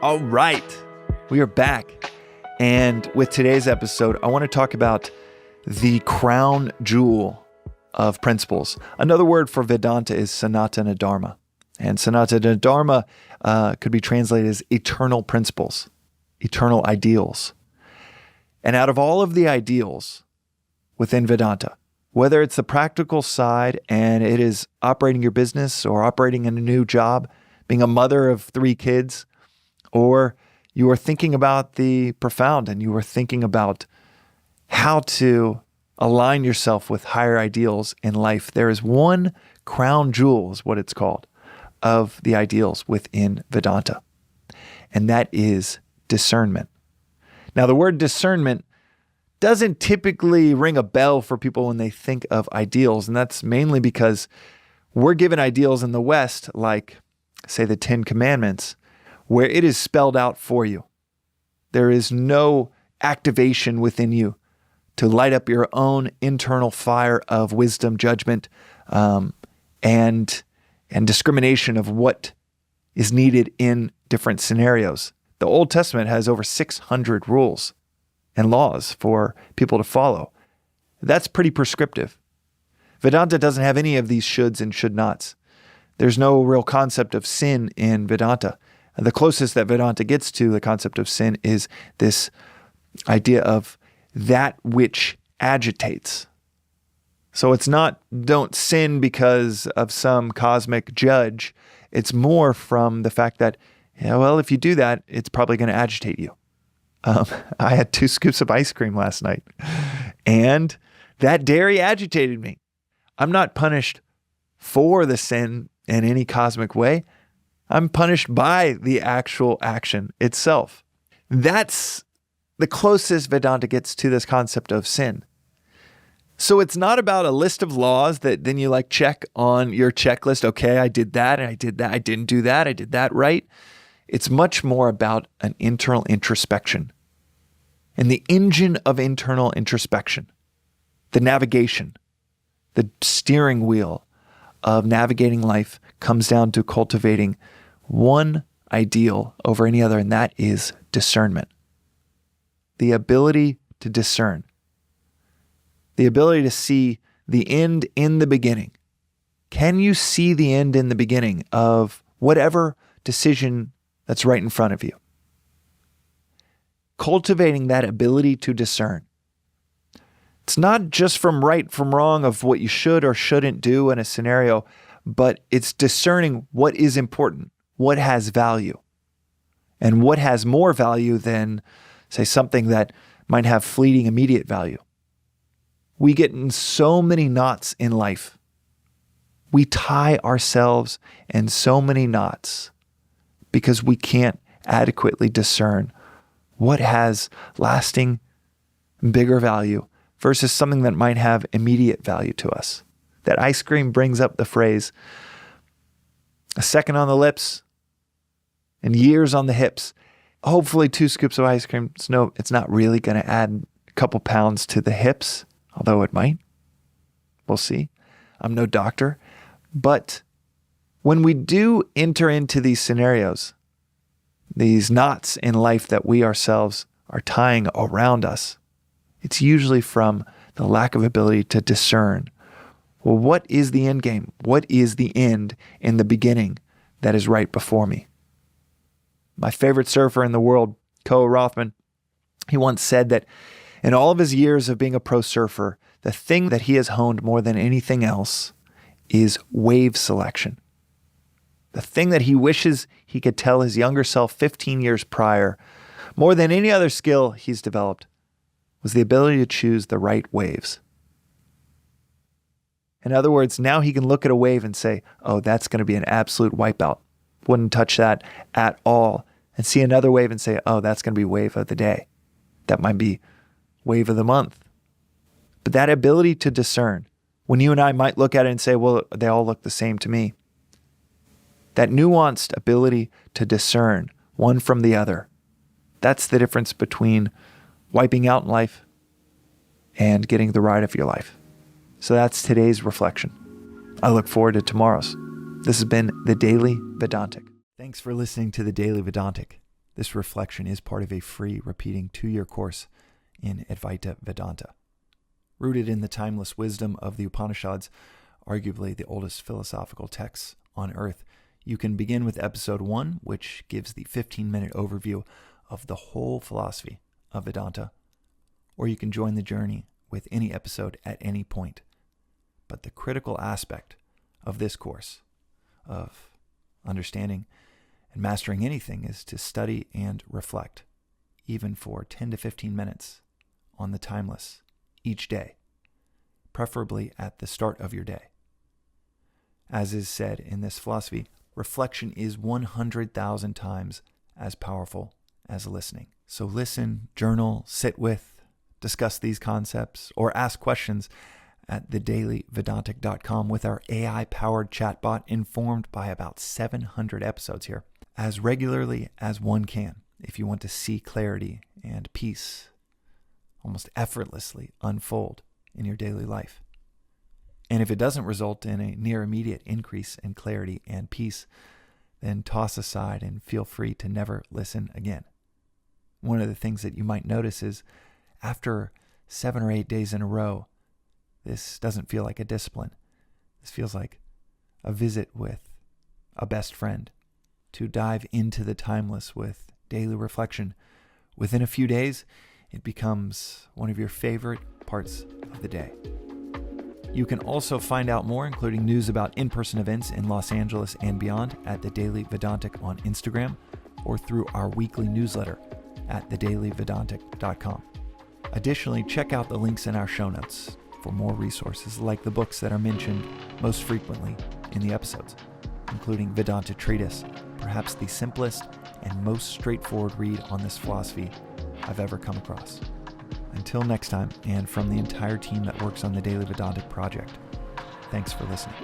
All right, we are back. And with today's episode, I want to talk about the crown jewel of principles. Another word for Vedanta is Sanatana Dharma. And Sanatana Dharma could be translated as eternal principles, eternal ideals. And out of all of the ideals within Vedanta, whether it's the practical side and it is operating your business or operating in a new job, being a mother of 3 kids, or you are thinking about the profound and you are thinking about how to align yourself with higher ideals in life, there is one crown jewel, is what it's called, of the ideals within Vedanta, and that is discernment. Now, the word discernment doesn't typically ring a bell for people when they think of ideals, and that's mainly because we're given ideals in the West, like, say, the 10 Commandments, where it is spelled out for you. There is no activation within you to light up your own internal fire of wisdom, judgment, and discrimination of what is needed in different scenarios. The Old Testament has over 600 rules and laws for people to follow. That's pretty prescriptive. Vedanta doesn't have any of these shoulds and should nots. There's no real concept of sin in Vedanta. The closest that Vedanta gets to the concept of sin is this idea of that which agitates. So it's not don't sin because of some cosmic judge. It's more from the fact that, if you do that, it's probably going to agitate you. I had 2 scoops of ice cream last night, and that dairy agitated me. I'm not punished for the sin in any cosmic way. I'm punished by the actual action itself. That's the closest Vedanta gets to this concept of sin. So it's not about a list of laws that then you check on your checklist. Okay, I did that, and I did that. I didn't do that. I did that right. It's much more about an internal introspection. And the engine of internal introspection, the navigation, the steering wheel of navigating life comes down to cultivating one ideal over any other, and that is discernment. The ability to discern. The ability to see the end in the beginning. Can you see the end in the beginning of whatever decision that's right in front of you? Cultivating that ability to discern. It's not just from right from wrong of what you should or shouldn't do in a scenario, but it's discerning what is important, what has value, and what has more value than, say, something that might have fleeting immediate value. We get in so many knots in life. We tie ourselves in so many knots because we can't adequately discern what has lasting, bigger value versus something that might have immediate value to us. That ice cream brings up the phrase, a second on the lips and years on the hips. Hopefully 2 scoops of ice cream, it's not really going to add a couple pounds to the hips, although it might. We'll see. I'm no doctor. But when we do enter into these scenarios, these knots in life that we ourselves are tying around us, it's usually from the lack of ability to discern. Well, what is the end game? What is the end in the beginning that is right before me? My favorite surfer in the world, Koa Rothman, he once said that in all of his years of being a pro surfer, the thing that he has honed more than anything else is wave selection. The thing that he wishes he could tell his younger self 15 years prior, more than any other skill he's developed, was the ability to choose the right waves. In other words, now he can look at a wave and say, oh, that's going to be an absolute wipeout. Wouldn't touch that at all. And see another wave and say, oh, that's going to be wave of the day. That might be wave of the month. But that ability to discern, when you and I might look at it and say, well, they all look the same to me. That nuanced ability to discern one from the other, that's the difference between wiping out in life and getting the ride of your life. So that's today's reflection. I look forward to tomorrow's. This has been the Daily Vedantic. Thanks for listening to the Daily Vedantic. This reflection is part of a free repeating 2-year course in Advaita Vedanta. Rooted in the timeless wisdom of the Upanishads, arguably the oldest philosophical texts on earth, you can begin with episode 1, which gives the 15-minute overview of the whole philosophy of Vedanta, or you can join the journey with any episode at any point. But the critical aspect of this course, of understanding and mastering anything, is to study and reflect, even for 10 to 15 minutes on the timeless each day, preferably at the start of your day. As is said in this philosophy, reflection is 100,000 times as powerful as listening. So listen, journal, sit with, discuss these concepts, or ask questions at thedailyvedantic.com with our AI-powered chatbot informed by about 700 episodes here, as regularly as one can if you want to see clarity and peace almost effortlessly unfold in your daily life. And if it doesn't result in a near immediate increase in clarity and peace, then toss aside and feel free to never listen again. One of the things that you might notice is after 7 or 8 days in a row, this doesn't feel like a discipline. This feels like a visit with a best friend to dive into the timeless with daily reflection. Within a few days, it becomes one of your favorite parts of the day. You can also find out more, including news about in-person events in Los Angeles and beyond, at the Daily Vedantic on Instagram or through our weekly newsletter at thedailyvedantic.com. Additionally, check out the links in our show notes for more resources like the books that are mentioned most frequently in the episodes, including Vedanta Treatise, perhaps the simplest and most straightforward read on this philosophy I've ever come across. Until next time, and from the entire team that works on the Daily Vedantic project, thanks for listening.